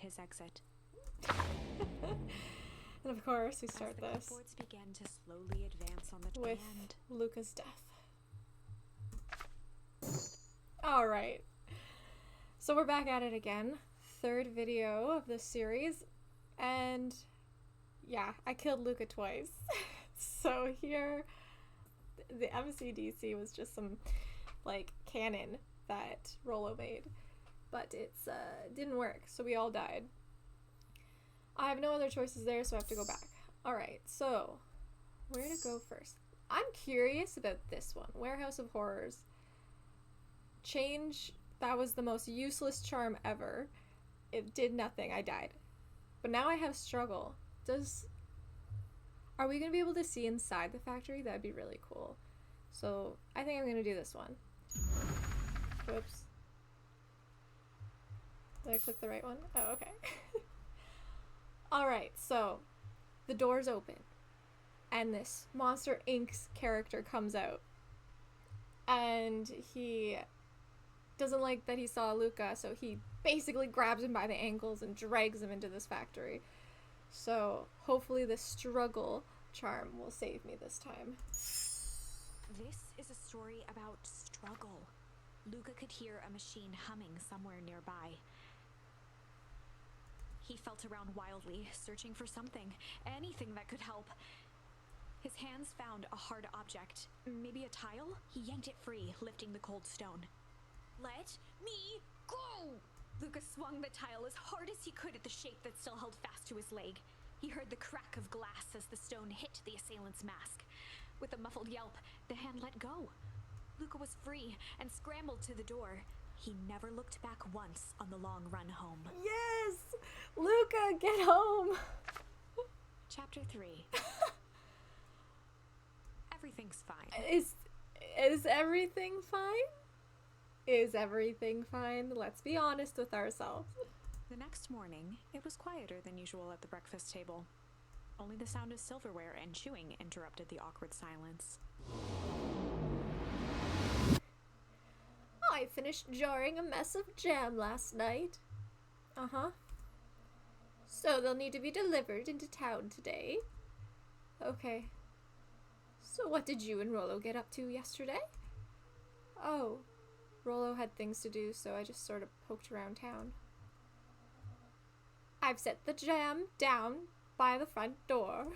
indicate his exit. And of course, we start As the this clipboards began to slowly advance on the with and Luka's death. Alright. So we're back at it again. Third video of this series. And yeah, I killed Luka twice. So here, the MCDC was just some, like, cannon that Rollo made. But it's didn't work, so we all died. I have no other choices there, so I have to go back. Alright, so where to go first? I'm curious about this one. Warehouse of Horrors. Change, that was the most useless charm ever. It did nothing, I died. But now I have struggle. Are we going to be able to see inside the factory? That'd be really cool. So I think I'm going to do this one. Whoops. Did I click the right one? Oh, okay. Alright, so the door's open. And this Monster Inc.'s character comes out. And he doesn't like that he saw Luka, so he basically grabs him by the ankles and drags him into this factory. So hopefully the struggle charm will save me this time. This is a story about struggle. Luka could hear a machine humming somewhere nearby. He felt around wildly, searching for something, anything that could help. His hands found a hard object, maybe a tile? He yanked it free, lifting the cold stone. Let me go! Luka swung the tile as hard as he could at the shape that still held fast to his leg. He heard the crack of glass as the stone hit the assailant's mask. With a muffled yelp, the hand let go. Luka was free and scrambled to the door. He never looked back once on the long run home. Yes! Luka, get home! Chapter 3. Everything's fine. Is everything fine? Is everything fine? Let's be honest with ourselves. The next morning, it was quieter than usual at the breakfast table. Only the sound of silverware and chewing interrupted the awkward silence. I finished jarring a mess of jam last night. Uh-huh. So they'll need to be delivered into town today. Okay. So what did you and Rollo get up to yesterday? Oh, Rollo had things to do, so I just sort of poked around town. I've set the jam down by the front door.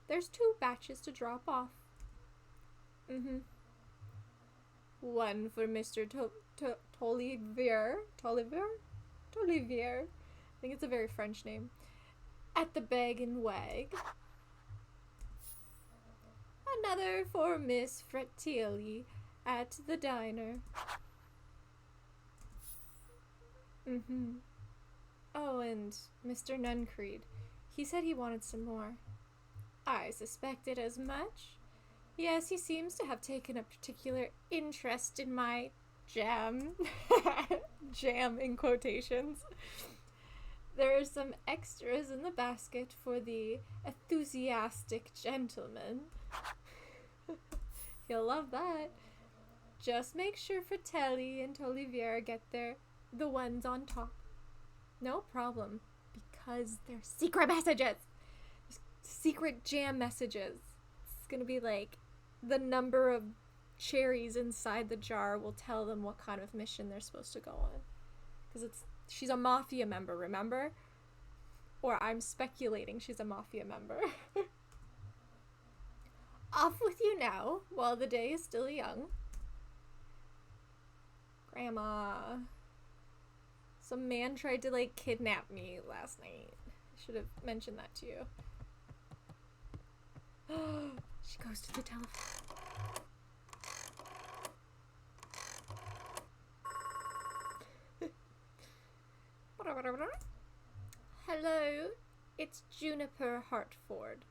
There's 2 batches to drop off. One for Mr. Tolivier. I think it's a very French name. At the Bag and Wag. Another for Miss Fratelli at the diner. Oh, and Mr. Nuncreed. He said he wanted some more. I suspected as much. Yes, he seems to have taken a particular interest in my jam. Jam in quotations. There are some extras in the basket for the enthusiastic gentleman. He'll love that. Just make sure Fratelli and Tolivier get the ones on top. No problem, because they're secret messages. Secret jam messages. It's gonna be like the number of cherries inside the jar will tell them what kind of mission they're supposed to go on. Because she's a mafia member, remember? Or I'm speculating she's a mafia member. Off with you now, while the day is still young. Grandma. Some man tried to, like, kidnap me last night. I should have mentioned that to you. She goes to the telephone. Hello, it's Juniper Hartford.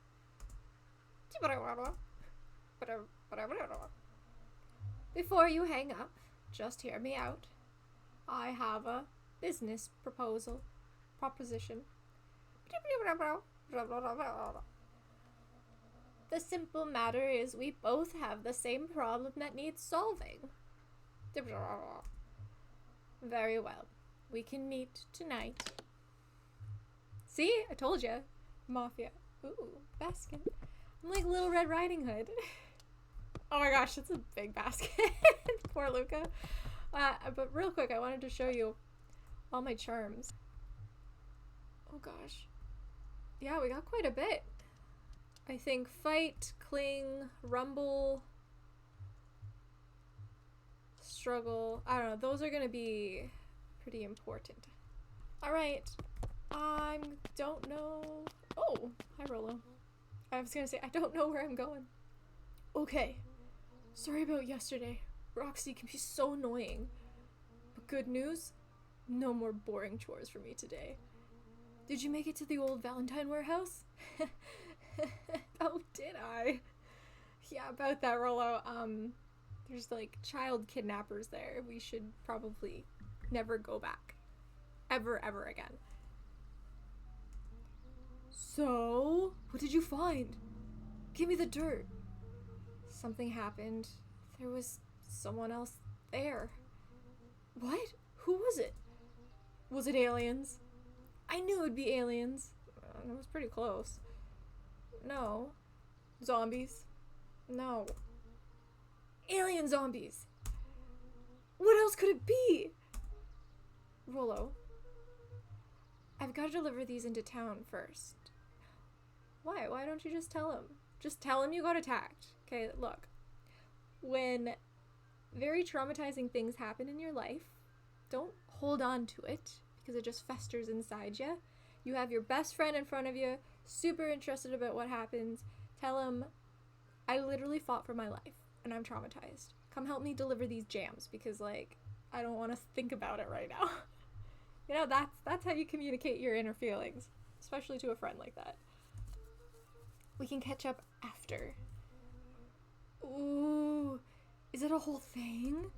Before you hang up, just hear me out. I have a business proposition. The simple matter is we both have the same problem that needs solving. Very well. We can meet tonight. See? I told you. Mafia. Ooh, basket. I'm like Little Red Riding Hood. Oh my gosh, that's a big basket. Poor Luka. But real quick, I wanted to show you all my charms. Oh gosh. Yeah, we got quite a bit. I think fight, cling, rumble, struggle. I don't know. Those are gonna be pretty important. Alright. I don't know. Oh, hi Rolo. I was gonna say, I don't know where I'm going. Okay. Sorry about yesterday. Roxy can be so annoying. But good news? No more boring chores for me today. Did you make it to the old Valentine warehouse? Oh, did I? Yeah, about that, Rolo. There's like child kidnappers there. We should probably never go back. Ever, ever again. So, what did you find? Give me the dirt. Something happened. There was someone else there. What? Who was it? Was it aliens? I knew it'd be aliens. It was pretty close. No. Zombies? No. Alien zombies! What else could it be? Rolo, I've got to deliver these into town first. Why? Why don't you just tell him? Just tell him you got attacked. Okay, look. When very traumatizing things happen in your life, don't hold on to it because it just festers inside you. You have your best friend in front of you, super interested about what happens. Tell him, I literally fought for my life and I'm traumatized. Come help me deliver these jams because, like, I don't want to think about it right now. You know, that's how you communicate your inner feelings, especially to a friend like that. We can catch up after. Ooh, is it a whole thing?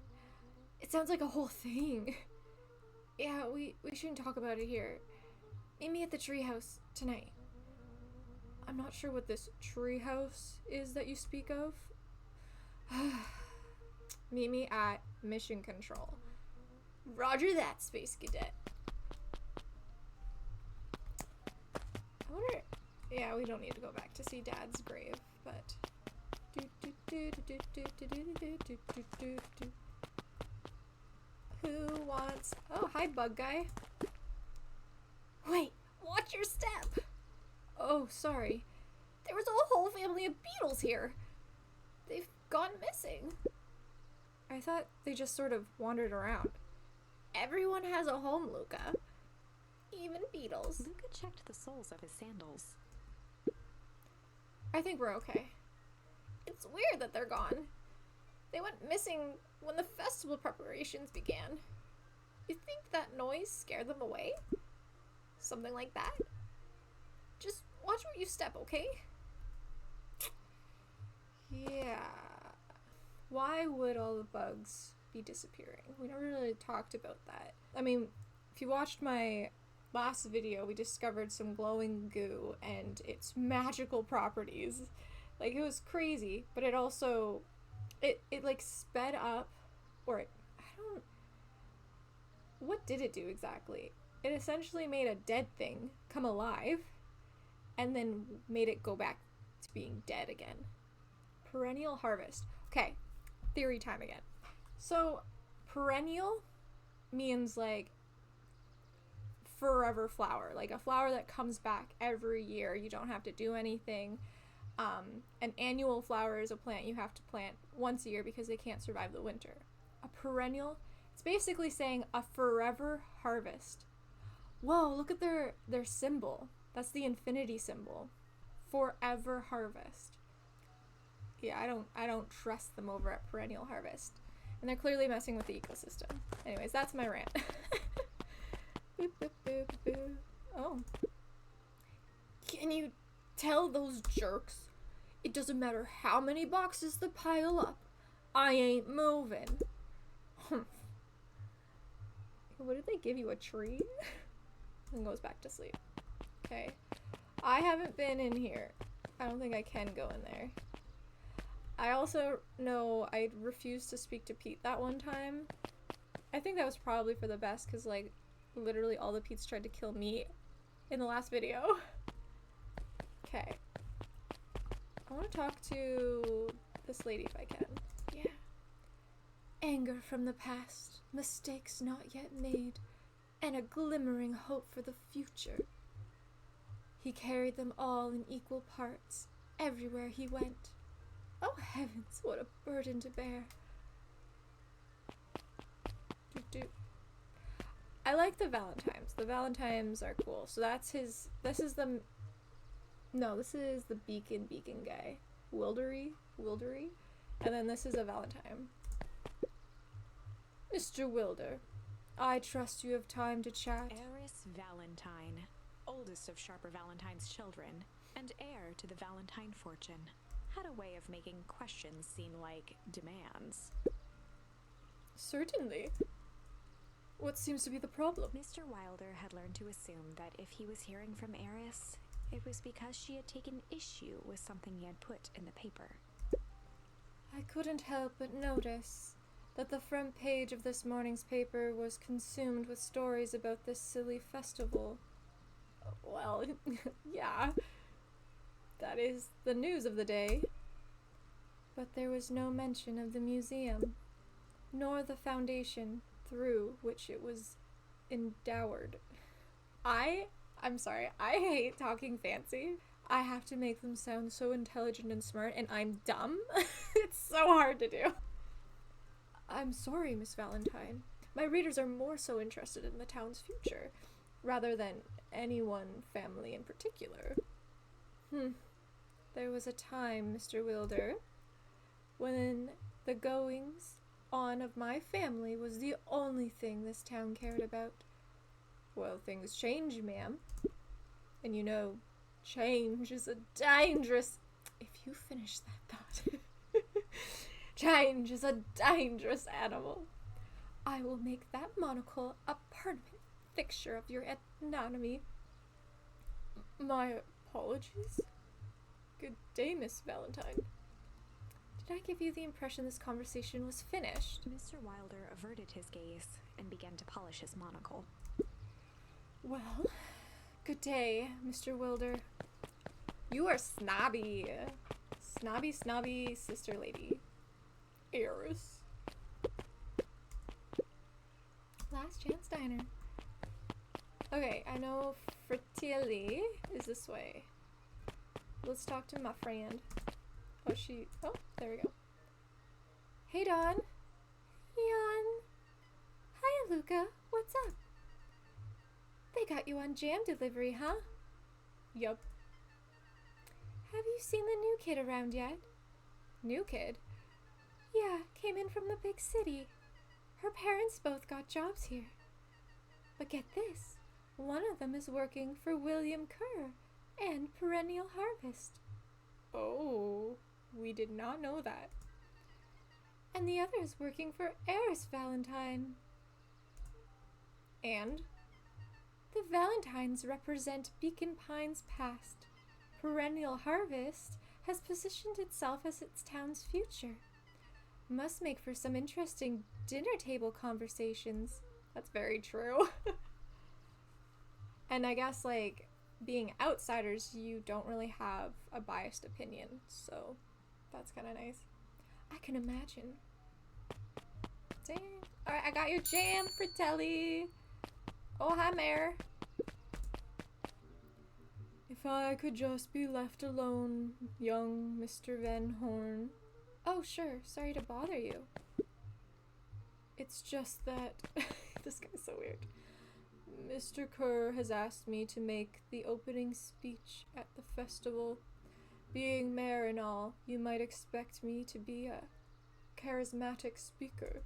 It sounds like a whole thing. Yeah, we shouldn't talk about it here. Meet me at the treehouse tonight. I'm not sure what this treehouse is that you speak of. Meet me at Mission Control. Roger that, Space Cadet. I wonder... Yeah, we don't need to go back to see Dad's grave, but... Who wants... Oh, hi, bug guy. Wait, watch your step! Oh, sorry. There was a whole family of beetles here. They've gone missing. I thought they just sort of wandered around. Everyone has a home, Luka. Even beetles. Luka checked the soles of his sandals. I think we're okay. It's weird that they're gone. They went missing when the festival preparations began. You think that noise scared them away? Something like that? Just watch where you step, okay? Yeah. Why would all the bugs be disappearing? We never really talked about that. I mean, if you watched my last video, we discovered some glowing goo and its magical properties. Like, it was crazy, but it also, it like sped up, or what did it do exactly? It essentially made a dead thing come alive and then made it go back to being dead again. Perennial harvest. Okay, theory time again. So, perennial means like forever flower, like a flower that comes back every year. You don't have to do anything. An annual flower is a plant you have to plant once a year because they can't survive the winter. A perennial, it's basically saying a forever harvest. Whoa, look at their symbol. That's the infinity symbol. Forever harvest. Yeah, I don't trust them over at Perennial Harvest. And they're clearly messing with the ecosystem. Anyways, that's my rant. Boop, boop, boop, boop. Oh. Can you tell those jerks? It doesn't matter how many boxes they pile up. I ain't moving. What did they give you, a tree? And goes back to sleep. Okay. I haven't been in here. I don't think I can go in there. I also know I refused to speak to Pete that one time. I think that was probably for the best because, like, literally all the Pete's tried to kill me in the last video. Okay. I want to talk to this lady if I can. Yeah. Anger from the past, mistakes not yet made, and a glimmering hope for the future. He carried them all in equal parts, everywhere he went. Oh heavens, what a burden to bear. I like the Valentines. The Valentines are cool. So that's his, this is the Beacon guy. Wildery. And then this is a Valentine. Mr. Wilder, I trust you have time to chat. Heiress Valentine, oldest of Sharper Valentine's children, and heir to the Valentine fortune, had a way of making questions seem like demands. Certainly. What seems to be the problem? Mr. Wilder had learned to assume that if he was hearing from Heiress, it was because she had taken issue with something he had put in the paper. I couldn't help but notice that the front page of this morning's paper was consumed with stories about this silly festival. Well, yeah, that is the news of the day. But there was no mention of the museum, nor the foundation through which it was endowed. I'm sorry, I hate talking fancy. I have to make them sound so intelligent and smart, and I'm dumb. It's so hard to do. I'm sorry, Miss Valentine. My readers are more so interested in the town's future, rather than any one family in particular. There was a time, Mr. Wilder, when the goings on of my family was the only thing this town cared about. Well, things change, ma'am. And you know, change is a dangerous... If you finish that thought. Change is a dangerous animal. I will make that monocle a permanent fixture of your anatomy. My apologies. Good day, Miss Valentine. Did I give you the impression this conversation was finished? Mr. Wilder averted his gaze and began to polish his monocle. Well, good day, Mr. Wilder. You are snobby. Snobby sister lady. Heiress. Last Chance Diner. Okay, I know Fratelli is this way. Let's talk to my friend. Oh, there we go. Hey, Dawn. Yon. Hiya, Luka. What's up? They got you on jam delivery, huh? Yup. Have you seen the new kid around yet? New kid? Yeah, came in from the big city. Her parents both got jobs here. But get this, one of them is working for William Kerr and Perennial Harvest. Oh, we did not know that. And the other is working for Heiress Valentine. And? The Valentines represent Beacon Pine's past. Perennial Harvest has positioned itself as its town's future. Must make for some interesting dinner table conversations. That's very true. And I guess, like, being outsiders, you don't really have a biased opinion, so that's kind of nice. I can imagine. Dang. Alright, I got your jam, Fratelli. Oh, hi, Mare. If I could just be left alone, young Mr. Van Horn. Oh, sure. Sorry to bother you. It's just that... This guy's so weird. Mr. Kerr has asked me to make the opening speech at the festival. Being mayor and all, you might expect me to be a charismatic speaker.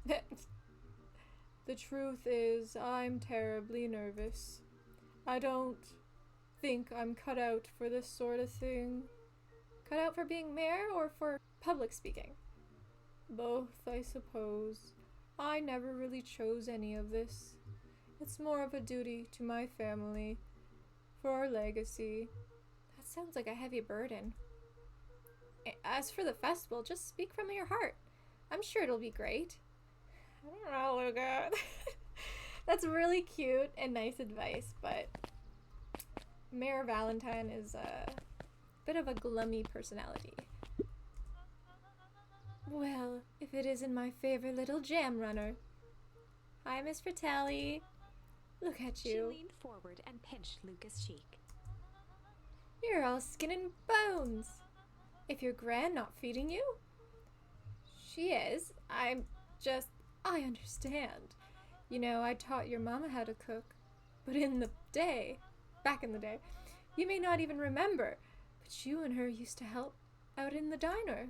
The truth is, I'm terribly nervous. I don't think I'm cut out for this sort of thing. Cut out for being mayor or for public speaking? Both, I suppose. I never really chose any of this. It's more of a duty to my family, for our legacy. That sounds like a heavy burden. As for the festival, just speak from your heart. I'm sure it'll be great. I don't know, Luka. That's really cute and nice advice, but Mayor Valentine is a bit of a glummy personality. Well, if it isn't my favorite little jam runner. Hi, Miss Fratelli. Look at you. She leaned forward and pinched Luka's cheek. You're all skin and bones. If your Gran not feeding you? She is. I understand. You know, I taught your mama how to cook. But back in the day, you may not even remember, but you and her used to help out in the diner.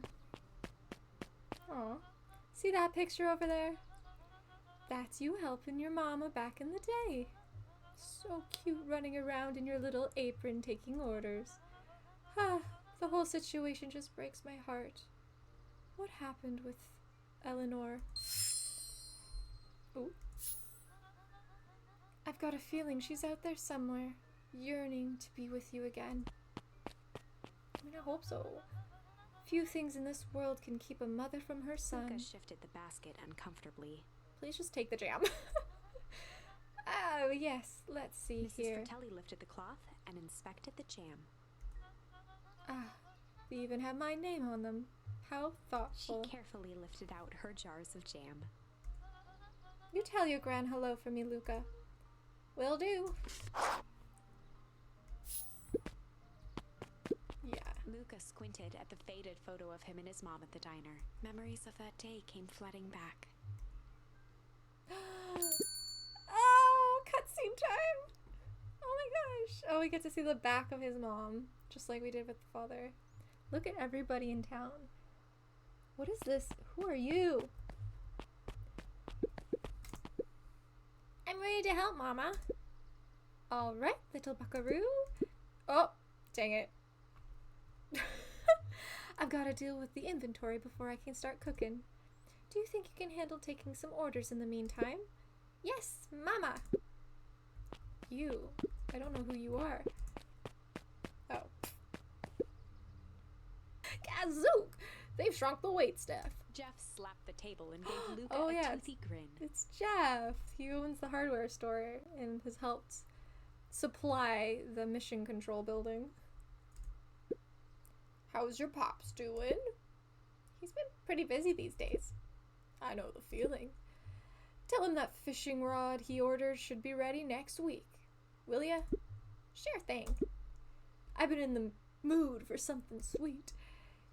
Aw, see that picture over there? That's you helping your mama back in the day. So cute running around in your little apron taking orders. Ah, the whole situation just breaks my heart. What happened with Eleanor? Ooh. I've got a feeling she's out there somewhere, yearning to be with you again. I mean, I hope so. Few things in this world can keep a mother from her son. Luka shifted the basket uncomfortably. Please just take the jam. Oh, yes. Let's see here. Mrs. Fratelli lifted the cloth and inspected the jam. Ah, they even have my name on them. How thoughtful. She carefully lifted out her jars of jam. You tell your Gran hello for me, Luka. Will do. Yeah. Luka squinted at the faded photo of him and his mom at the diner. Memories of that day came flooding back. Oh, cutscene time! Oh my gosh. Oh, we get to see the back of his mom, just like we did with the father. Look at everybody in town. What is this? Who are you? I'm ready to help, Mama. All right, little buckaroo. Oh, dang it. I've got to deal with the inventory before I can start cooking. Do you think you can handle taking some orders in the meantime? Yes, Mama. You. I don't know who you are. Oh. Gazook! They've shrunk the waitstaff. Jeff slapped the table and gave Luka Oh, a yeah, toothy grin. It's Jeff. He owns the hardware store and has helped supply the mission control building. How's your pops doing? He's been pretty busy these days. I know the feeling. Tell him that fishing rod he ordered should be ready next week. Will ya? Sure thing. I've been in the mood for something sweet.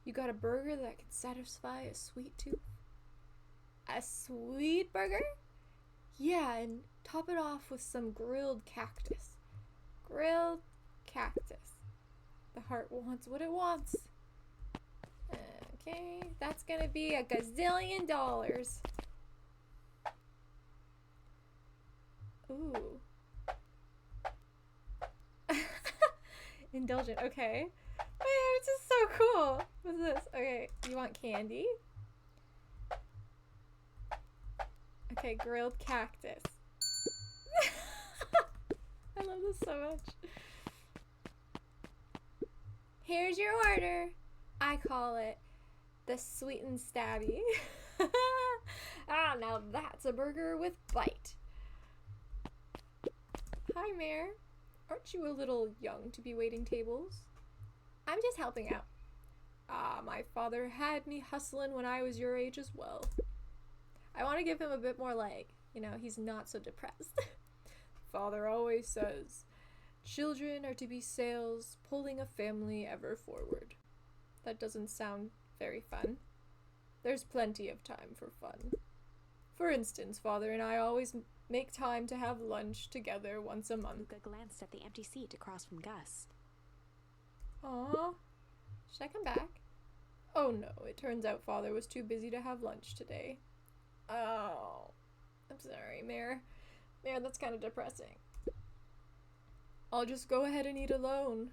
You got a burger that can satisfy a sweet tooth? A sweet burger? Yeah, and top it off with some grilled cactus. Grilled cactus. The heart wants what it wants. Okay, that's gonna be $1 gazillion. Ooh. Indulgent, okay. Man, it's just so cool. What's this? Okay, you want candy? Okay, grilled cactus. I love this so much. Here's your order. I call it the sweet and stabby. Ah, now that's a burger with bite. Hi, Mayor. Aren't you a little young to be waiting tables? I'm just helping out. Ah, my father had me hustling when I was your age as well. I want to give him a bit more he's not so depressed. Father always says, children are to be sails pulling a family ever forward. That doesn't sound very fun. There's plenty of time for fun. For instance, Father and I always make time to have lunch together once a month. Luka glanced at the empty seat across from Gus. Aww. Should I come back? Oh no, it turns out Father was too busy to have lunch today. Oh. I'm sorry, Mayor. Mayor, that's kind of depressing. I'll just go ahead and eat alone.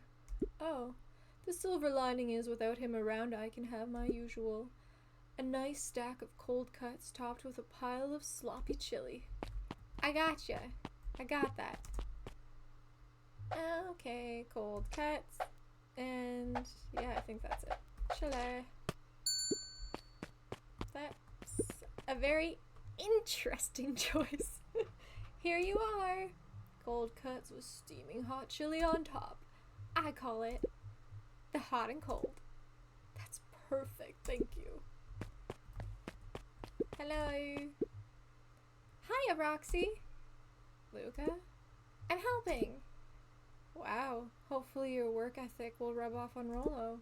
Oh. The silver lining is without him around I can have my usual. A nice stack of cold cuts topped with a pile of sloppy chili. I gotcha. I got that. Okay, cold cuts. And yeah, I think that's it. Chili. That's a very interesting choice. Here you are. Cold cuts with steaming hot chili on top. I call it the hot and cold. That's perfect, thank you. Hello. Hiya, Roxy. Luka? I'm helping. Wow, hopefully your work ethic will rub off on Rolo.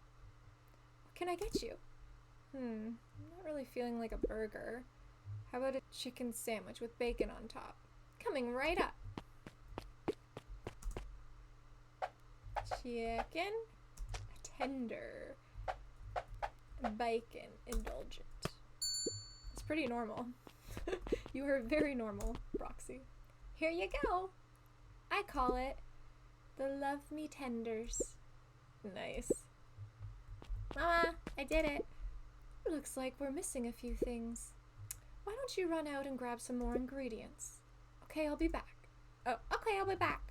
What can I get you? I'm not really feeling like a burger. How about a chicken sandwich with bacon on top? Coming right up. Chicken, tender, bacon, indulgent. It's pretty normal. You are very normal, Roxy. Here you go. I call it the Love Me Tenders. Nice. Mama, I did it. Looks like we're missing a few things. Why don't you run out and grab some more ingredients? Okay, I'll be back. Oh, okay, I'll be back.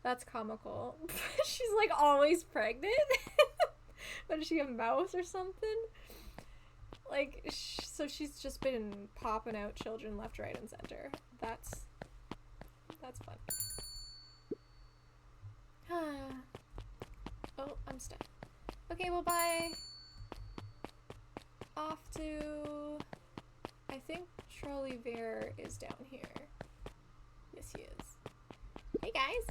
That's comical. She's like always pregnant. What is she, a mouse or something? Like, so she's just been popping out children left, right, and center. That's fun. Oh, I'm stuck. Okay, well, bye. Off to... I think Trolley Bear is down here. Yes, he is. Hey, guys.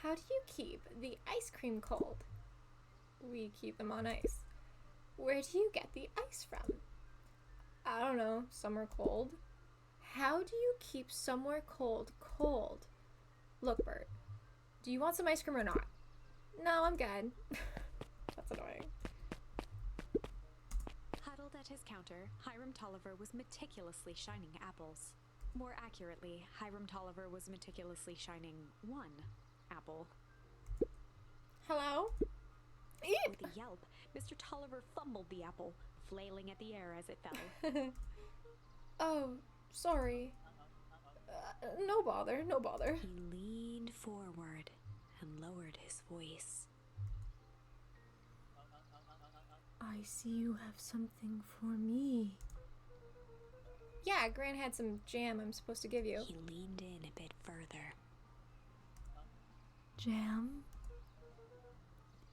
How do you keep the ice cream cold? We keep them on ice. Where do you get the ice from? I don't know, somewhere cold. How do you keep somewhere cold cold? Look, Bert, do you want some ice cream or not? No, I'm good. That's annoying. Huddled at his counter, Hiram Tolliver was meticulously shining apples. More accurately, Hiram Tolliver was meticulously shining one apple. Hello? With a yelp, Mr. Tolliver fumbled the apple, flailing at the air as it fell. Oh, sorry. No bother, no bother. He leaned forward and lowered his voice. I see you have something for me. Yeah, Gran had some jam I'm supposed to give you. He leaned in a bit further. Jam?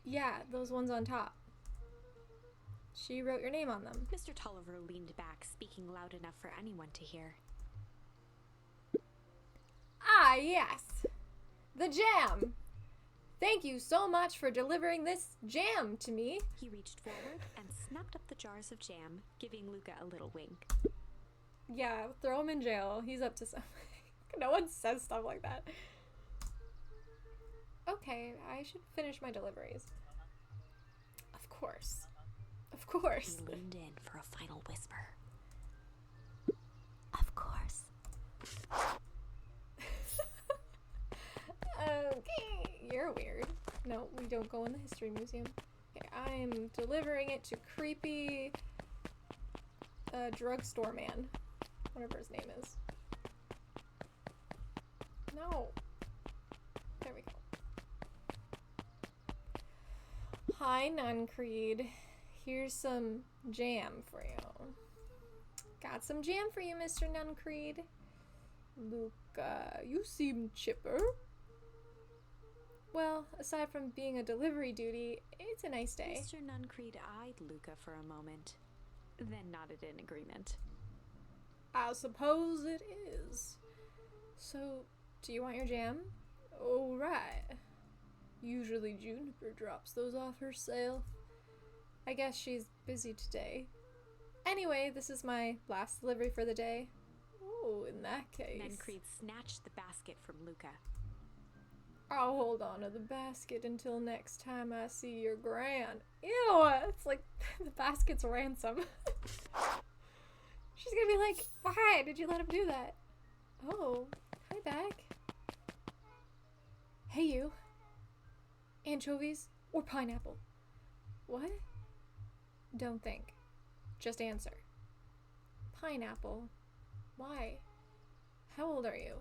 Yeah, those ones on top. She wrote your name on them. Mr. Tolliver leaned back, speaking loud enough for anyone to hear. Ah, yes! The jam! Thank you so much for delivering this jam to me. He reached forward and snapped up the jars of jam, giving Luka a little wink. Yeah, throw him in jail. He's up to something. No one says stuff like that. Okay, I should finish my deliveries. Of course. Of course. He leaned in for a final whisper. Of course. Okay, you're weird. No, we don't go in the history museum. Okay, I'm delivering it to creepy drugstore man. Whatever his name is. No. There we go. Hi, Nuncreed. Here's some jam for you. Got some jam for you, Mr. Nuncreed. Luka, you seem chipper. Well, aside from being a delivery duty, it's a nice day. Mr. Nuncreed eyed Luka for a moment, then nodded in agreement. I suppose it is. So, do you want your jam? Oh, right. Usually Juniper drops those off herself. I guess she's busy today. Anyway, this is my last delivery for the day. Oh, in that case. Nuncreed snatched the basket from Luka. I'll hold on to the basket until next time I see your Gran. Ew, it's like the basket's ransom. She's gonna be like, why did you let him do that? Oh, hi back. Hey you. Anchovies or pineapple? What? Don't think. Just answer. Pineapple. Why? How old are you?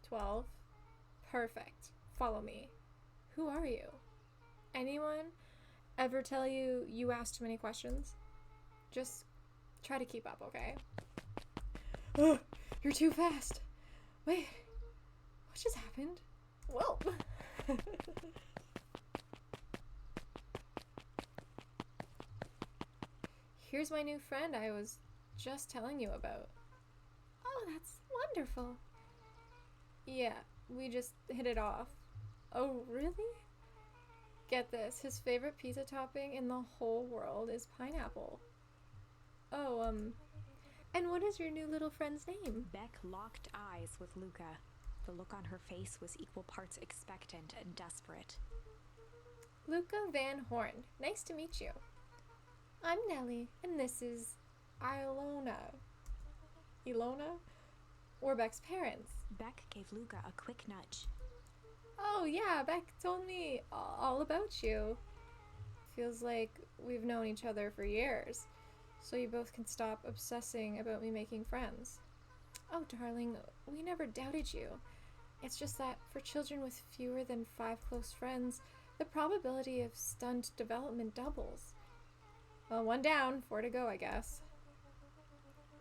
12? Perfect. Follow me. Who are you? anyone ever tell you you ask too many questions, just try to keep up, okay? Oh, you're too fast. Wait, what just happened? Whoa. Here's my new friend I was just telling you about. Oh, that's wonderful. Yeah, we just hit it off. Oh, really? Get this, his favorite pizza topping in the whole world is pineapple. Oh, and what is your new little friend's name? Beck locked eyes with Luka. The look on her face was equal parts expectant and desperate. Luka Van Horn. Nice to meet you. I'm Nellie, and this is Ilona. Ilona? We're Beck's parents. Beck gave Luka a quick nudge. Oh yeah, Beck told me all about you. Feels like we've known each other for years, so you both can stop obsessing about me making friends. Oh darling, we never doubted you. It's just that for children with fewer than 5 close friends, the probability of stunt development doubles. Well, 1 down, 4 to go, I guess.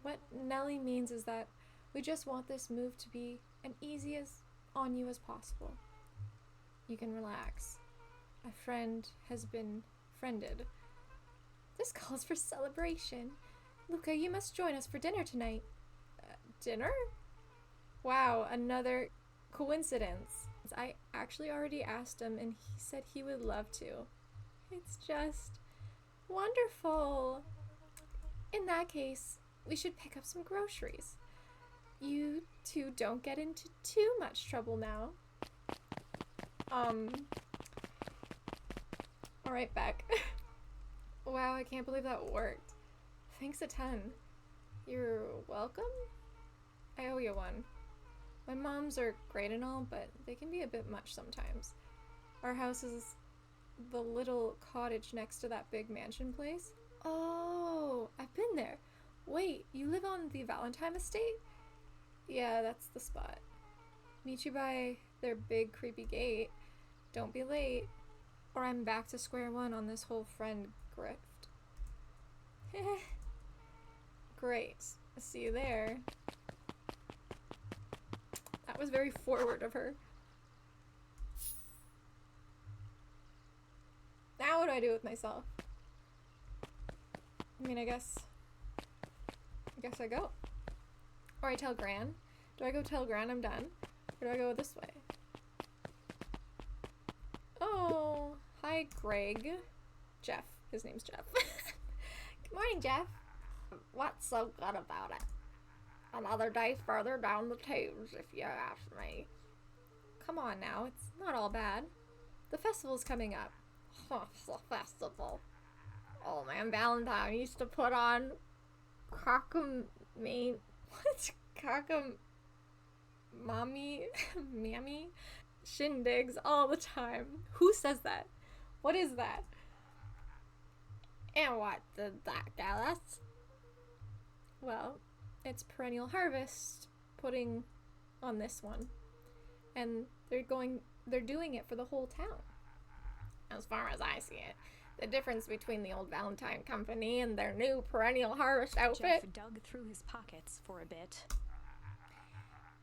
What Nellie means is that we just want this move to be as easy on you as possible. You can relax. A friend has been friended. This calls for celebration. Luka, you must join us for dinner tonight. Dinner? Wow, another coincidence. I actually already asked him and he said he would love to. It's just wonderful. In that case, we should pick up some groceries. You two don't get into too much trouble now. Alright, Beck. Wow, I can't believe that worked. Thanks a ton. You're welcome? I owe you one. My moms are great and all, but they can be a bit much sometimes. Our house is the little cottage next to that big mansion place. Oh, I've been there. Wait, you live on the Valentine estate? Yeah, that's the spot. Meet you by their big creepy gate. Don't be late, or I'm back to square one on this whole friend grift. Great. See you there. That was very forward of her. Now what do I do with myself? I mean, I guess I go. Or I tell Gran. Do I go tell Gran I'm done? Or do I go this way? Oh, hi Greg. Jeff. His name's Jeff. Good morning, Jeff. What's so good about it? Another day further down the tubes, if you ask me. Come on now, it's not all bad. The festival's coming up. Huh, the festival. Oh man, Valentine used to put on mammy shindigs all the time. Who says that? What is that? And what did that get us? Well, it's perennial harvest putting on this one. And they're doing it for the whole town. As far as I see it, the difference between the old Valentine Company and their new perennial harvest outfit Jeff dug through his pockets for a bit.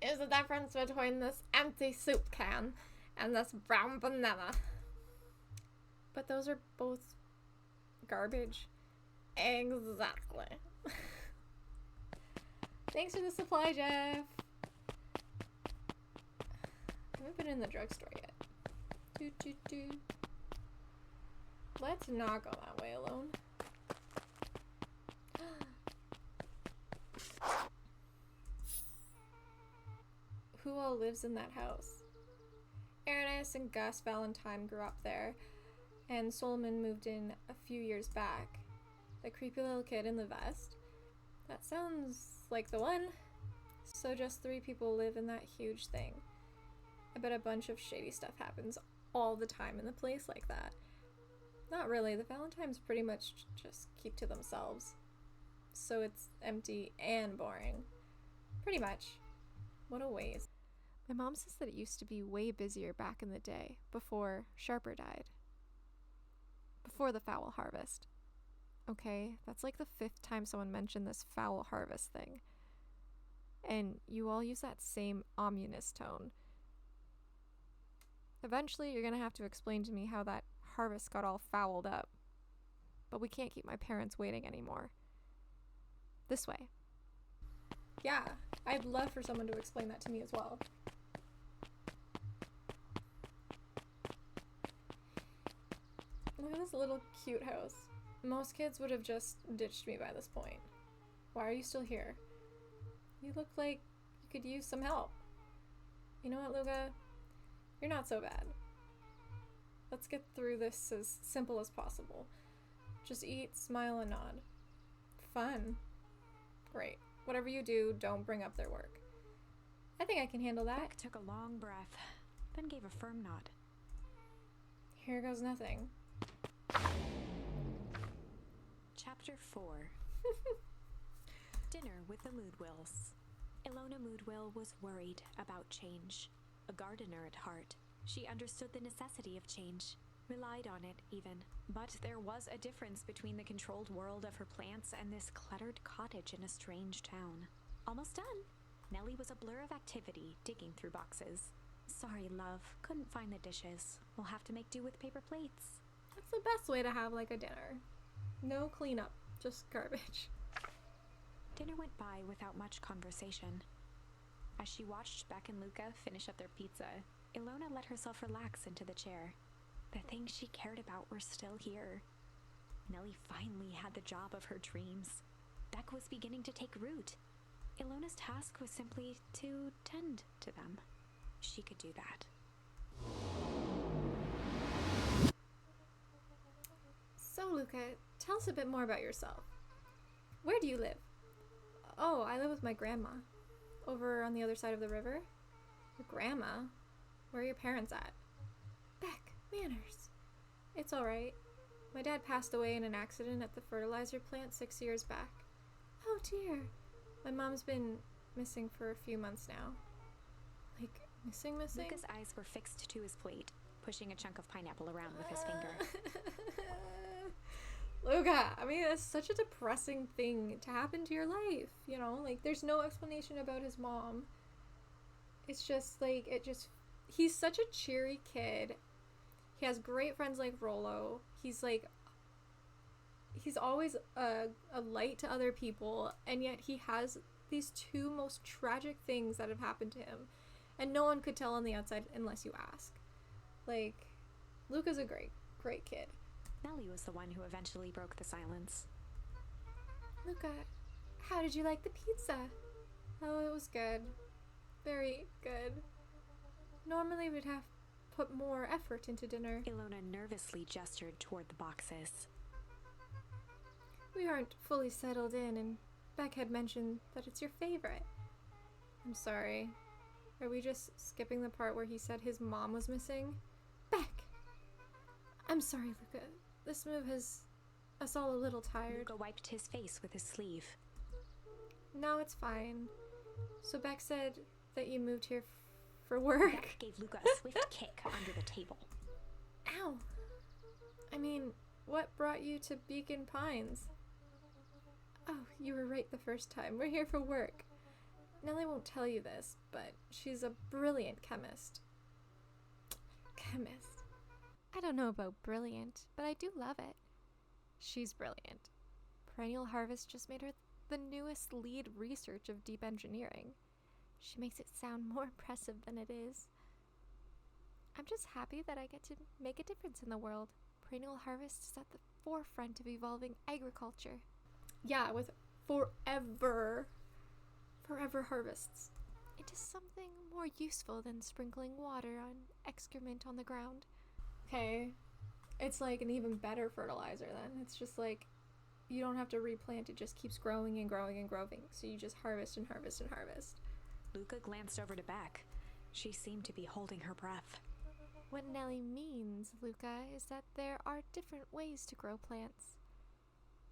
Is the difference between this empty soup can and this brown banana. But those are both garbage. Exactly. Thanks for the supply, Jeff. I haven't been in the drugstore yet. Let's not go that way alone. Who all lives in that house? Ernest and Gus Valentine grew up there, and Solomon moved in a few years back. The creepy little kid in the vest? That sounds like the one. So just 3 people live in that huge thing. I bet a bunch of shady stuff happens all the time in the place like that. Not really, the Valentines pretty much just keep to themselves. So it's empty and boring. Pretty much. What a waste. My mom says that it used to be way busier back in the day, before Sharper died. before the foul harvest. Okay, that's like the 5th time someone mentioned this foul harvest thing. And you all use that same ominous tone. Eventually, you're gonna have to explain to me how that harvest got all fouled up. But we can't keep my parents waiting anymore. This way. Yeah, I'd love for someone to explain that to me as well. Look at this little cute house. Most kids would have just ditched me by this point. Why are you still here? You look like you could use some help. You know what, Luka? You're not so bad. Let's get through this as simple as possible. Just eat, smile, and nod. Fun. Great. Whatever you do, don't bring up their work. I think I can handle that. Beck took a long breath, then gave a firm nod. Here goes nothing. Chapter 4. Dinner with the Moodwills. Ilona Moodwill was worried about change. A gardener at heart, she understood the necessity of change, relied on it even. But there was a difference between the controlled world of her plants and this cluttered cottage in a strange town. Almost done. Nellie was a blur of activity, digging through boxes. Sorry, love, couldn't find the dishes. We'll have to make do with paper plates. That's the best way to have like a dinner. No cleanup, just garbage. Dinner went by without much conversation. As she watched Beck and Luka finish up their pizza, Ilona let herself relax into the chair. The things she cared about were still here. Nellie finally had the job of her dreams. Beck was beginning to take root. Ilona's task was simply to tend to them. She could do that. So, Luka, tell us a bit more about yourself. Where do you live? Oh, I live with my grandma. Over on the other side of the river? Your grandma? Where are your parents at? Beck, manners. It's alright. My dad passed away in an accident at the fertilizer plant 6 years back. Oh dear. My mom's been missing for a few months now. Like, missing? Luka's eyes were fixed to his plate, pushing a chunk of pineapple around with his finger. Luka, I mean, that's such a depressing thing to happen to your life, you know? Like, there's no explanation about his mom. It's just, like, he's such a cheery kid. He has great friends like Rollo. He's always a light to other people, and yet he has these 2 most tragic things that have happened to him. And no one could tell on the outside unless you ask. Like, Luka's a great, great kid. Nellie was the one who eventually broke the silence. Luka, how did you like the pizza? Oh, it was good. Very good. Normally we'd have put more effort into dinner. Ilona nervously gestured toward the boxes. We aren't fully settled in, and Beck had mentioned that it's your favorite. I'm sorry. Are we just skipping the part where he said his mom was missing? Beck! I'm sorry, Luka. This move has us all a little tired. Luka wiped his face with his sleeve. No, it's fine. So Beck said that you moved here for work. Beck gave Luka a swift kick under the table. Ow! I mean, what brought you to Beacon Pines? Oh, you were right the first time. We're here for work. Nellie won't tell you this, but she's a brilliant chemist. Chemist. I don't know about brilliant, but I do love it. She's brilliant. Perennial Harvest just made her the newest lead research of deep engineering. She makes it sound more impressive than it is. I'm just happy that I get to make a difference in the world. Perennial Harvest is at the forefront of evolving agriculture. Yeah, with forever harvests. Into something more useful than sprinkling water on excrement on the ground. Okay, it's like an even better fertilizer then. It's just like, you don't have to replant, it just keeps growing and growing and growing. So you just harvest and harvest and harvest. Luka glanced over to Beck. She seemed to be holding her breath. What Nellie means, Luka, is that there are different ways to grow plants.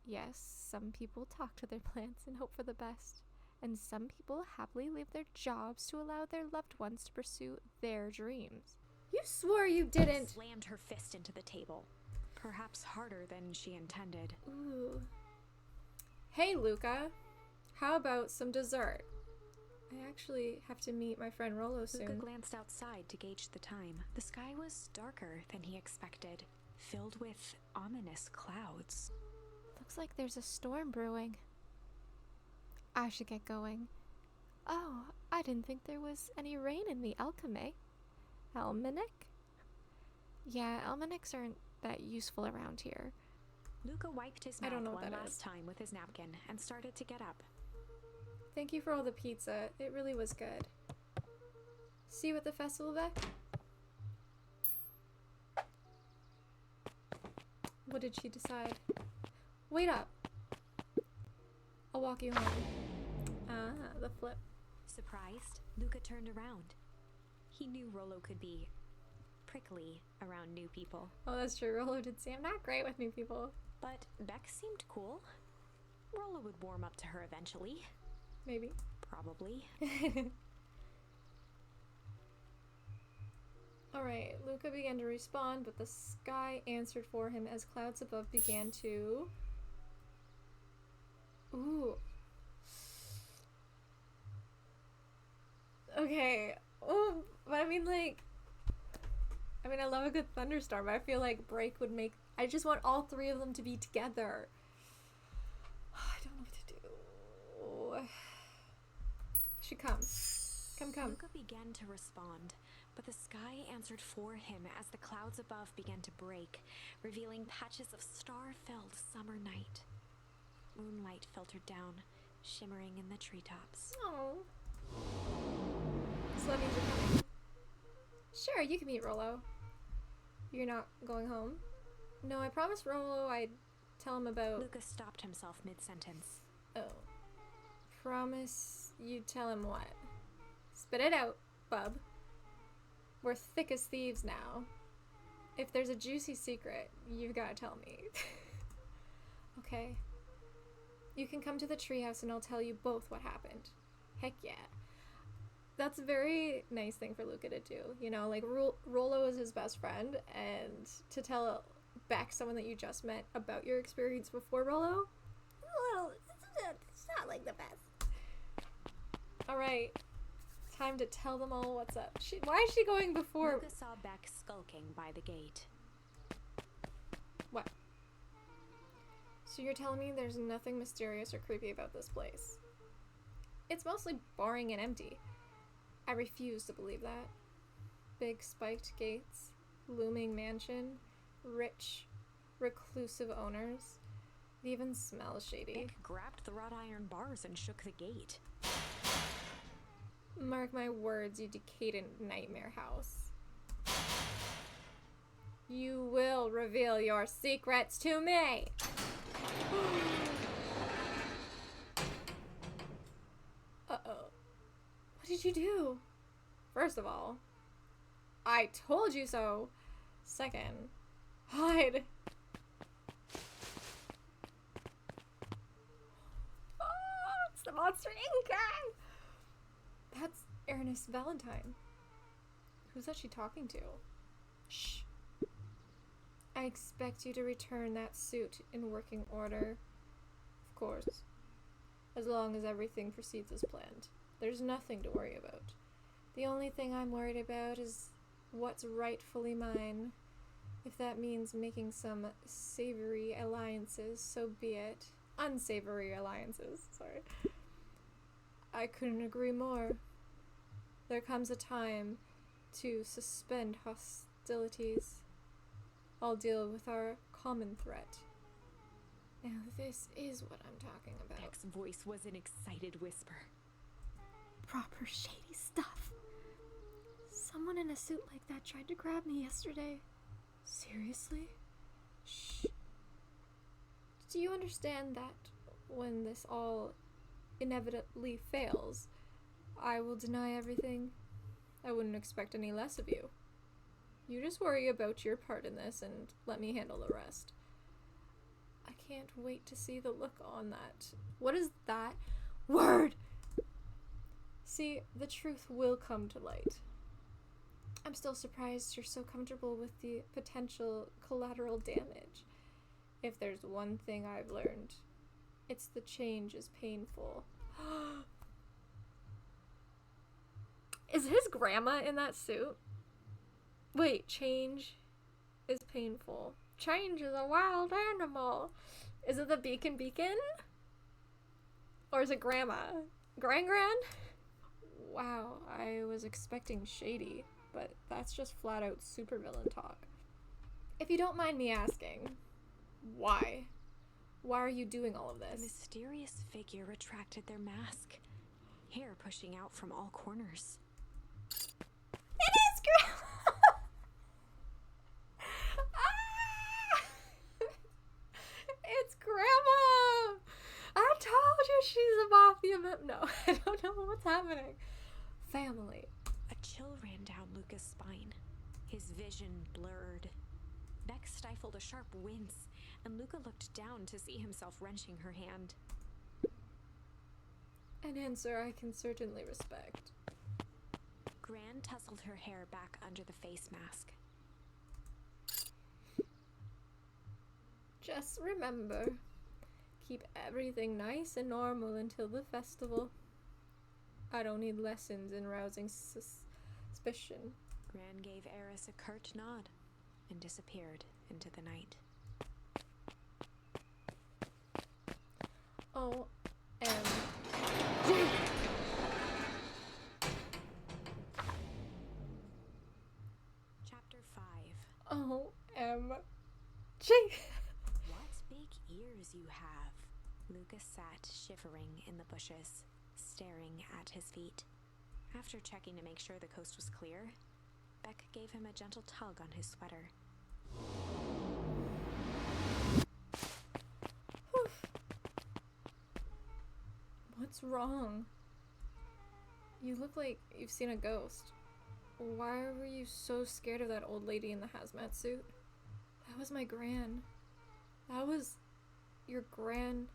Yes, some people talk to their plants and hope for the best, and some people happily leave their jobs to allow their loved ones to pursue their dreams. You swore you didn't! Slammed her fist into the table. perhaps harder than she intended. Ooh. Hey, Luka. How about some dessert? I actually have to meet my friend Rolo soon. Luka glanced outside to gauge the time. The sky was darker than he expected, filled with ominous clouds. Looks like there's a storm brewing. I should get going. Oh, I didn't think there was any rain in the alchemy. Almanac? Yeah, almanacs aren't that useful around here. Luka wiped his I mouth don't know one what that last is. time with his napkin and started to get up. Thank you for all the pizza. It really was good. See you at the festival, Beck? What did she decide? Wait up. I'll walk you home. Ah, the flip. Surprised, Luka turned around. He knew Rolo could be prickly around new people, Oh, that's true. Rolo did say I'm not great with new people. but Beck seemed cool. Rolo would warm up to her eventually. Maybe. Probably. Alright, Luka began to respond, but the sky answered for him as clouds above began to... Ooh. Okay. Oh, but I mean, like... I love a good thunderstorm, but I feel like break would make... I just want all three of them to be together. I don't know what to do. She comes. Come. Luka began to respond, but the sky answered for him as the clouds above began to break, revealing patches of star-filled summer night. Moonlight filtered down, shimmering in the treetops. Oh. So that means you're coming. Sure, you can meet Rolo. You're not going home? No, I promised Rolo I'd tell him about... Luka stopped himself mid-sentence. Oh. Promise you tell him what? Spit it out, bub. We're thick as thieves now. If there's a juicy secret, you've got to tell me. Okay. You can come to the treehouse and I'll tell you both what happened. Heck yeah. That's a very nice thing for Luka to do. You know, like, Rolo is his best friend, and to tell back someone that you just met about your experience before Rolo, well, it's not like the best. Alright. Time to tell them all what's up. Why is she going before? Luka saw Beck skulking by the gate. What? So you're telling me there's nothing mysterious or creepy about this place? It's mostly boring and empty. I refuse to believe that. Big spiked gates, looming mansion, rich, reclusive owners. It even smells shady. Beck grabbed the wrought iron bars and shook the gate. Mark my words, you decadent nightmare house. You will reveal your secrets to me! Uh-oh. What did you do? First of all, I told you so. Second, hide. Oh, it's the Monster Inc. guy! That's Ernest Valentine. Who's that she talking to? Shh. I expect you to return that suit in working order. Of course. As long as everything proceeds as planned. There's nothing to worry about. The only thing I'm worried about is what's rightfully mine. If that means making some savory alliances, so be it. Unsavory alliances, sorry. I couldn't agree more. There comes a time to suspend hostilities. I'll deal with our common threat. Now this is what I'm talking about. Beck's voice was an excited whisper. Proper shady stuff. Someone in a suit like that tried to grab me yesterday. Seriously? Shh. Do you understand that when this all inevitably fails, I will deny everything? I wouldn't expect any less of you. You just worry about your part in this and let me handle the rest. I can't wait to see the look on that. What is that word? See, the truth will come to light. I'm still surprised you're so comfortable with the potential collateral damage. If there's one thing I've learned, it's the change is painful. Is his grandma in that suit? Wait, change is painful. Change is a wild animal. Is it the Beacon? Or is it grandma? Gran? Wow, I was expecting shady, but that's just flat out supervillain talk. If you don't mind me asking, why? Why are you doing all of The this? mysterious figure retracted their mask, hair pushing out from all corners. It is grandma! Ah! It's grandma! I told you she's a mafia No, I don't know what's happening. Family. A chill ran down Luka's spine. His vision blurred. Beck stifled a sharp wince, and Luka looked down to see himself wrenching her hand. An answer I can certainly respect. Gran tousled her hair back under the face mask. Just remember, keep everything nice and normal until the festival. I don't need lessons in rousing suspicion. Gran gave Eris a curt nod and disappeared into the night. O-M-G. Chapter 5. O-M-G. What big ears you have. Luka sat shivering in the bushes, staring at his feet. After checking to make sure the coast was clear, Beck gave him a gentle tug on his sweater. What's wrong? You look like you've seen a ghost. Why were you so scared of that old lady in the hazmat suit? That was my gran. That was your gran.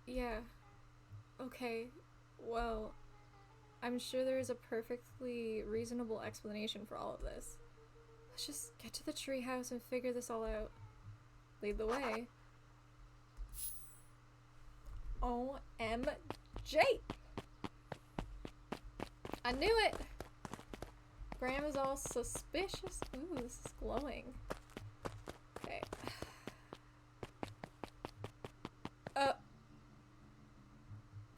Yeah. Okay. Well, I'm sure there is a perfectly reasonable explanation for all of this. Let's just get to the treehouse and figure this all out. Lead the way. OMG! I knew it! Grandma's all suspicious. Ooh, this is glowing. Okay.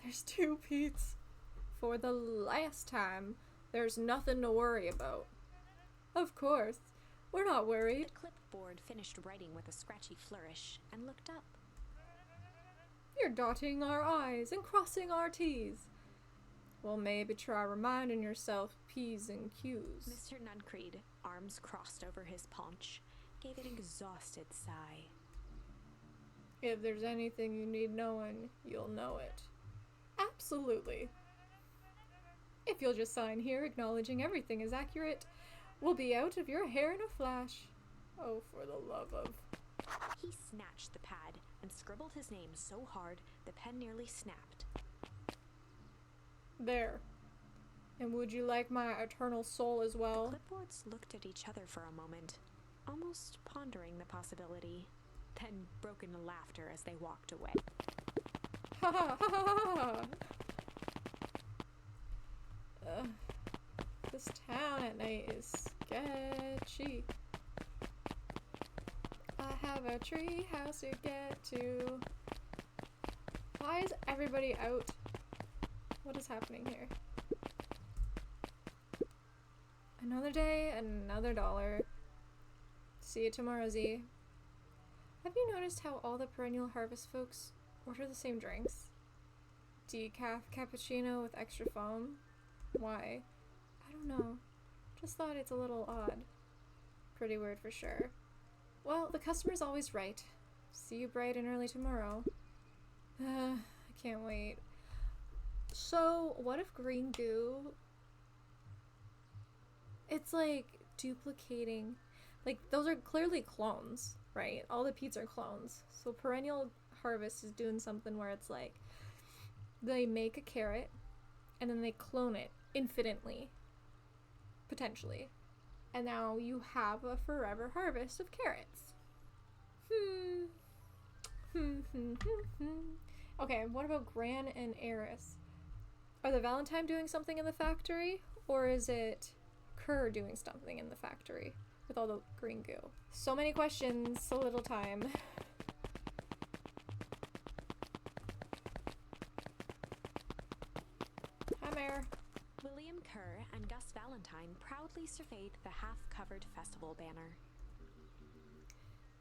There's 2 Pete's. For the last time, there's nothing to worry about. Of course, we're not worried. The clipboard finished writing with a scratchy flourish and looked up. You're dotting our I's and crossing our T's. Well, maybe try reminding yourself P's and Q's. Mr. Nuncreed, arms crossed over his paunch, gave an exhausted sigh. If there's anything you need knowing, you'll know it. Absolutely. If you'll just sign here acknowledging everything is accurate, we'll be out of your hair in a flash. Oh, for the love of... He snatched the pad and scribbled his name so hard the pen nearly snapped. There. And would you like my eternal soul as well? The clipboards looked at each other for a moment, almost pondering the possibility, then broke into laughter as they walked away. Ha ha ha ha ha! This town at night is sketchy. I have a tree house to get to. Why is everybody out? What is happening here? Another day, another dollar. See you tomorrow, Z. Have you noticed how all the perennial harvest folks order the same drinks? Decaf cappuccino with extra foam? Why? I don't know. Just thought it's a little odd. Pretty weird for sure. Well, the customer's always right. See you bright and early tomorrow. I can't wait. So, what if green goo... It's like duplicating... Like, those are clearly clones, right? All the Pete's are clones. So Perennial Harvest is doing something where it's like... They make a carrot, and then they clone it infinitely. potentially. And now you have a forever harvest of carrots. Okay, what about Gran and Eris? Are the Valentine doing something in the factory? Or is it Kerr doing something in the factory with all the green goo? So many questions, so little time. Hi, Mayor. William Kerr and Gus Valentine proudly surveyed the half-covered festival banner.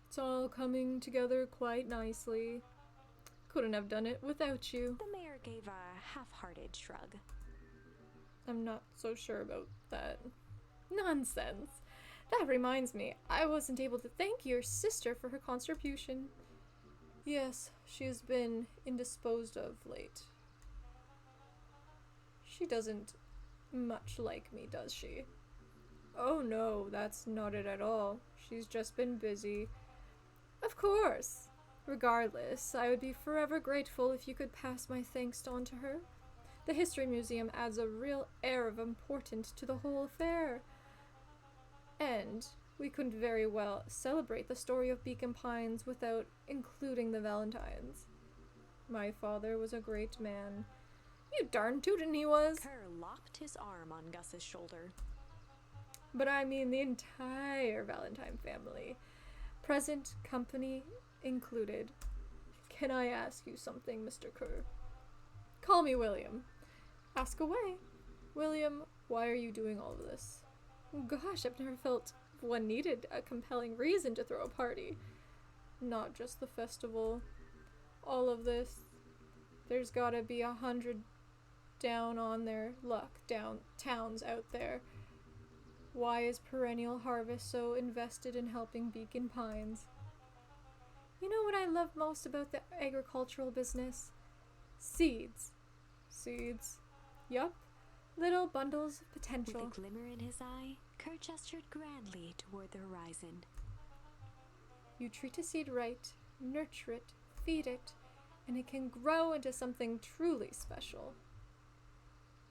It's all coming together quite nicely. Couldn't have done it without you. The mayor gave a half-hearted shrug. I'm not so sure about that. Nonsense. That reminds me, I wasn't able to thank your sister for her contribution. Yes, she has been indisposed of late. She doesn't much like me, does she? Oh no, that's not it at all. She's just been busy. Of course. Regardless, I would be forever grateful if you could pass my thanks on to her. The History Museum adds a real air of importance to the whole affair. And we couldn't very well celebrate the story of Beacon Pines without including the Valentines. My father was a great man. You darn tootin' he was. Kerr locked his arm on Gus's shoulder. But I mean the entire Valentine family. Present company included. Can I ask you something, Mr. Kerr? Call me William. Ask away. William, why are you doing all of this? Gosh, I've never felt one needed a compelling reason to throw a party. Not just the festival. All of this. There's gotta be 100 down on their luck down towns out there. Why is Perennial Harvest so invested in helping Beacon Pines? You know what I love most about the agricultural business? Seeds. Seeds. Yup. Little bundles of potential. With a glimmer in his eye, Kerr gestured grandly toward the horizon. You treat a seed right, nurture it, feed it, and it can grow into something truly special.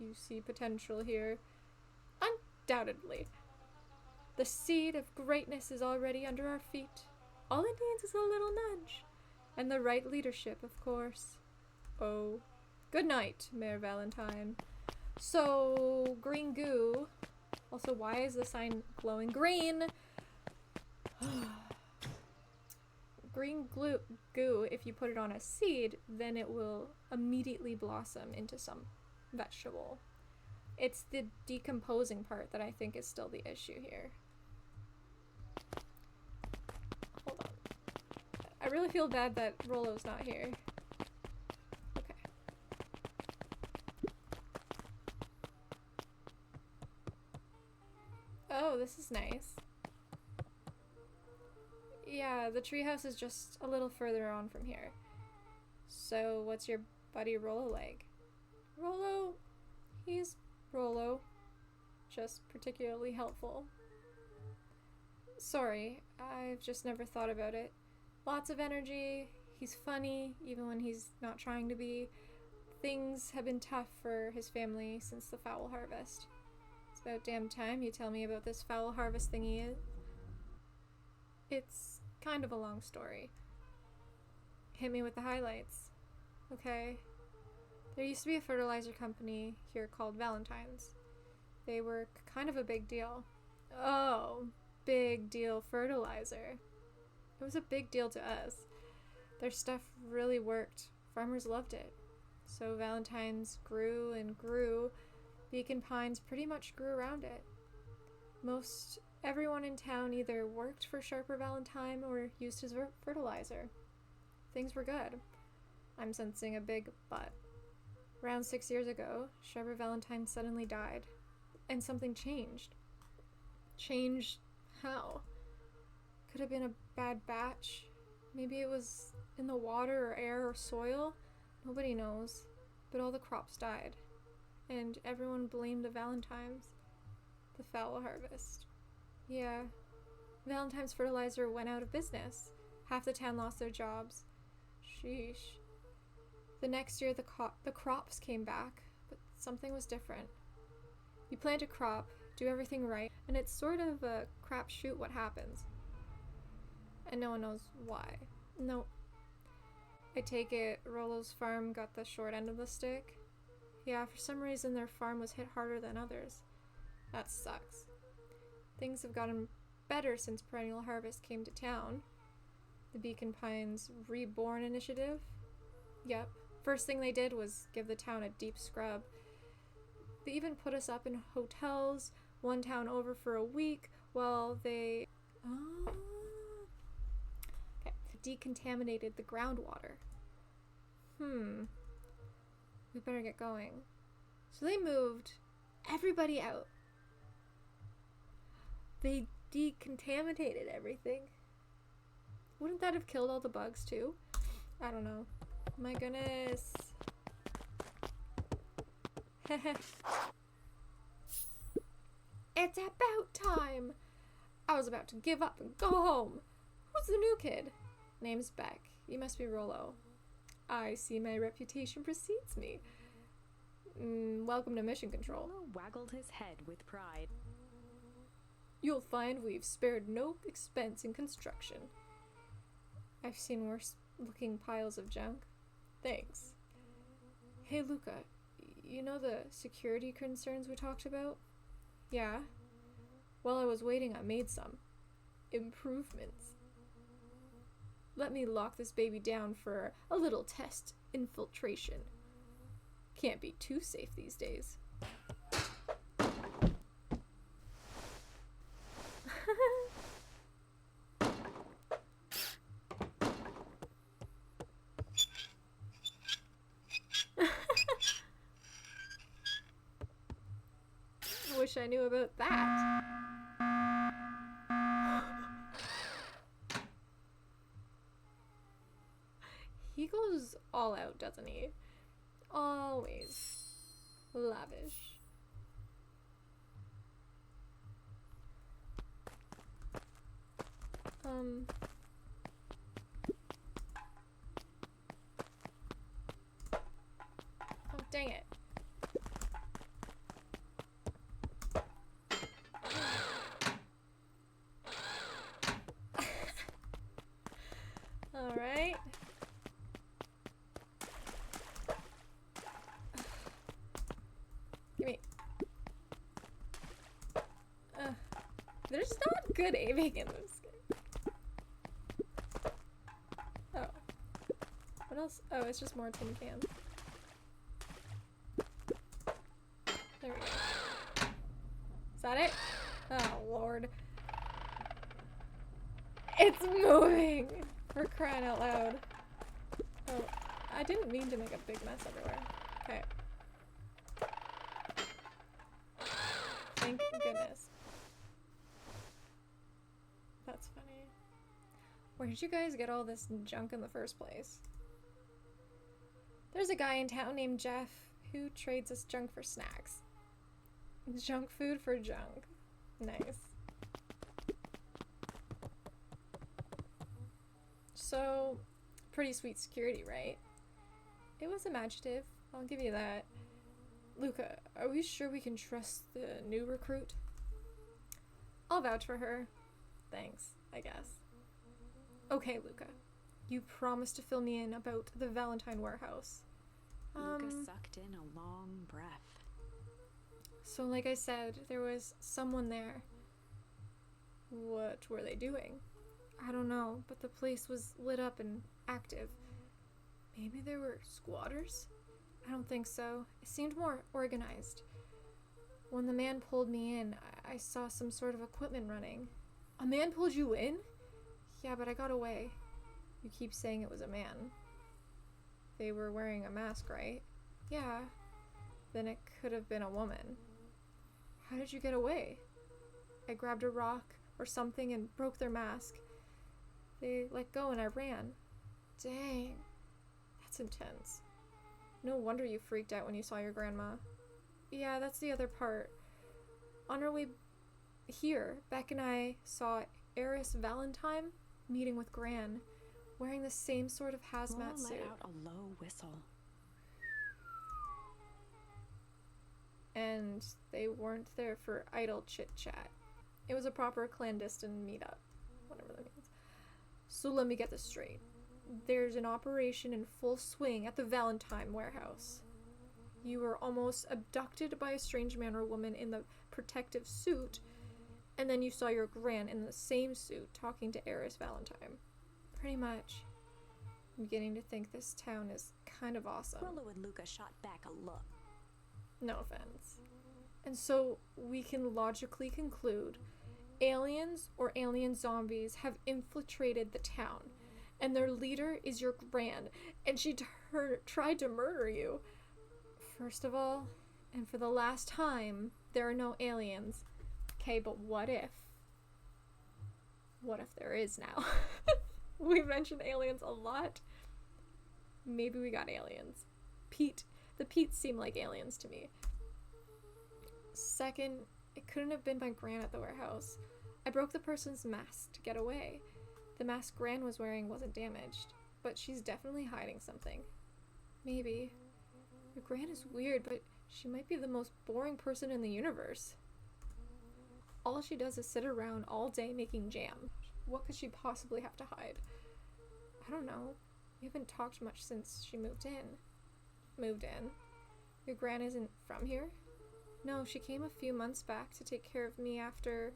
You see potential here. Undoubtedly. The seed of greatness is already under our feet. All it needs is a little nudge. And the right leadership, of course. Oh. Good night, Mayor Valentine. So, green goo. Also, why is the sign glowing green? Green goo, if you put it on a seed, then it will immediately blossom into some vegetable. It's the decomposing part that I think is still the issue here. Hold on. I really feel bad that Rollo's not here. Okay. Oh, this is nice. Yeah, the treehouse is just a little further on from here. So, what's your buddy Rollo like? Rollo, he's Rollo. Just particularly helpful. Sorry, I've just never thought about it. Lots of energy, he's funny, even when he's not trying to be. Things have been tough for his family since the fowl harvest. It's about damn time you tell me about this fowl harvest thingy. It's kind of a long story. Hit me with the highlights. Okay. There used to be a fertilizer company here called Valentine's. They were kind of a big deal. Oh, big deal fertilizer. It was a big deal to us. Their stuff really worked. Farmers loved it. So Valentine's grew and grew. Beacon Pines pretty much grew around it. Most everyone in town either worked for Sharper Valentine or used his fertilizer. Things were good. I'm sensing a big but. Around 6 years ago, Sharper Valentine suddenly died. And something changed. Changed how? Could have been a bad batch. Maybe it was in the water or air or soil. Nobody knows. But all the crops died. And everyone blamed the Valentines. The foul harvest. Yeah. Valentine's fertilizer went out of business. Half the town lost their jobs. Sheesh. The next year the crops came back, but something was different. You plant a crop, do everything right, and it's sort of a crapshoot what happens. And no one knows why. Nope. I take it Rollo's farm got the short end of the stick? Yeah, for some reason their farm was hit harder than others. That sucks. Things have gotten better since Perennial Harvest came to town. The Beacon Pines Reborn initiative? Yep. First thing they did was give the town a deep scrub. They even put us up in hotels, one town over for a week, while they decontaminated the groundwater. We better get going. So they moved everybody out. They decontaminated everything. Wouldn't that have killed all the bugs too? I don't know. My goodness. It's about time. I was about to give up and go home. Who's the new kid? Name's Beck. You must be Rollo. I see my reputation precedes me. Welcome to Mission Control. Rollo waggled his head with pride. You'll find we've spared no expense in construction. I've seen worse looking piles of junk. Thanks. Hey Luka, you know the security concerns we talked about? Yeah. While I was waiting, I made some improvements. Let me lock this baby down for a little test infiltration. Can't be too safe these days. Wish I knew about that. He goes all out, doesn't he? Always. Lavish. Oh, dang it. All right. Give me. There's not good aiming in this game. Oh. What else? Oh, it's just more tin cans. There we go. Is that it? Oh, Lord. It's moving! For crying out loud. Oh, I didn't mean to make a big mess everywhere. Okay. Thank goodness. That's funny. Where did you guys get all this junk in the first place? There's a guy in town named Jeff who trades us junk for snacks. Junk food for junk. Nice. So, pretty sweet security, right? It was imaginative, I'll give you that. Luka, are we sure we can trust the new recruit? I'll vouch for her. Thanks, I guess. Okay, Luka. You promised to fill me in about the Valentine warehouse. Luka sucked in a long breath. So like I said, there was someone there. What were they doing? I don't know, but the place was lit up and active. Maybe there were squatters? I don't think so. It seemed more organized. When the man pulled me in, I saw some sort of equipment running. A man pulled you in? Yeah, but I got away. You keep saying it was a man. They were wearing a mask, right? Yeah. Then it could have been a woman. How did you get away? I grabbed a rock or something and broke their mask. They let go and I ran. Dang. That's intense. No wonder you freaked out when you saw your grandma. Yeah, that's the other part. On our way here, Beck and I saw Eris Valentine meeting with Gran, wearing the same sort of hazmat suit. Let out a low whistle. and they weren't there for idle chit-chat. It was a proper clandestine meetup, whatever that means. So let me get this straight. There's an operation in full swing at the Valentine warehouse. You were almost abducted by a strange man or woman in the protective suit, and then you saw your GRAN in the same suit talking to Eris Valentine. Pretty much. I'm beginning to think this town is kind of awesome. Willow and Luka shot back a look. No offense. And so we can logically conclude aliens or alien zombies have infiltrated the town, and their leader is your GRAN, and she tried to murder you. First of all, and for the last time, there are no aliens. Okay, but what if? What if there is now? We mentioned aliens a lot. Maybe we got aliens. The Pete's seem like aliens to me. Second, it couldn't have been my GRAN at the warehouse. I broke the person's mask to get away. The mask GRAN was wearing wasn't damaged, but she's definitely hiding something. Maybe. Your GRAN is weird, but she might be the most boring person in the universe. All she does is sit around all day making jam. What could she possibly have to hide? I don't know. We haven't talked much since she moved in. Moved in? Your GRAN isn't from here? No, she came a few months back to take care of me after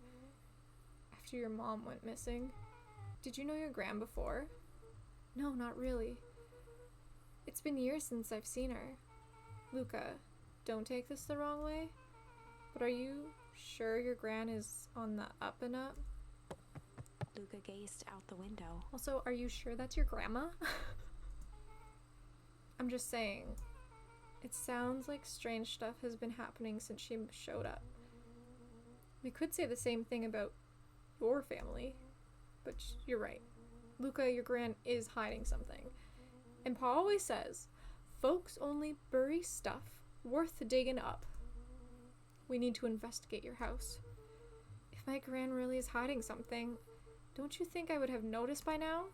your mom went missing. Did you know your GRAN before? No, not really. It's been years since I've seen her. Luka, don't take this the wrong way, but are you sure your GRAN is on the up and up? Luka gazed out the window. Also, are you sure that's your grandma? I'm just saying. It sounds like strange stuff has been happening since she showed up. We could say the same thing about your family, but you're right. Luka, your GRAN is hiding something. And Pa always says, folks only bury stuff worth digging up. We need to investigate your house. If my GRAN really is hiding something, don't you think I would have noticed by now?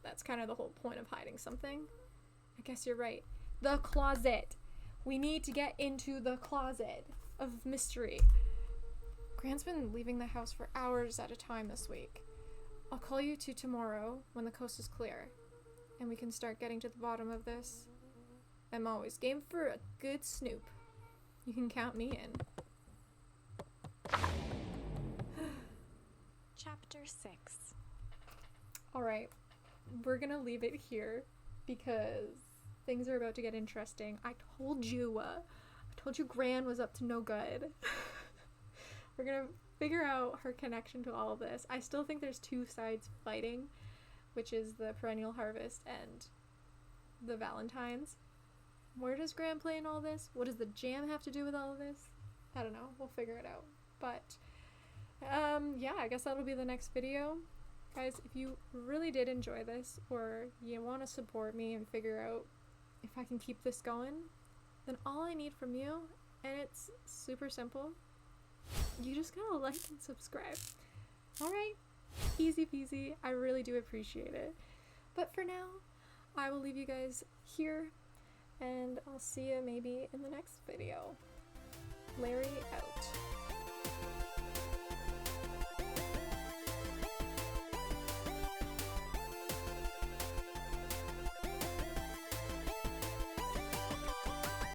That's kind of the whole point of hiding something. I guess you're right. The closet. We need to get into the closet of mystery. GRAN's been leaving the house for hours at a time this week. I'll call you two tomorrow when the coast is clear, and we can start getting to the bottom of this. I'm always game for a good snoop. You can count me in. Chapter 6. Alright, we're gonna leave it here because things are about to get interesting. I told you GRAN was up to no good. We're gonna figure out her connection to all of this. I still think there's two sides fighting, which is the perennial harvest and the Valentines. Where does GRAN play in all this? What does the jam have to do with all of this? I don't know. We'll figure it out. But yeah, I guess that'll be the next video. Guys, if you really did enjoy this, or you want to support me and figure out if I can keep this going, then all I need from you, and it's super simple, you just gotta like and subscribe. Alright? Easy peasy. I really do appreciate it. But for now, I will leave you guys here, and I'll see you maybe in the next video. Larry out.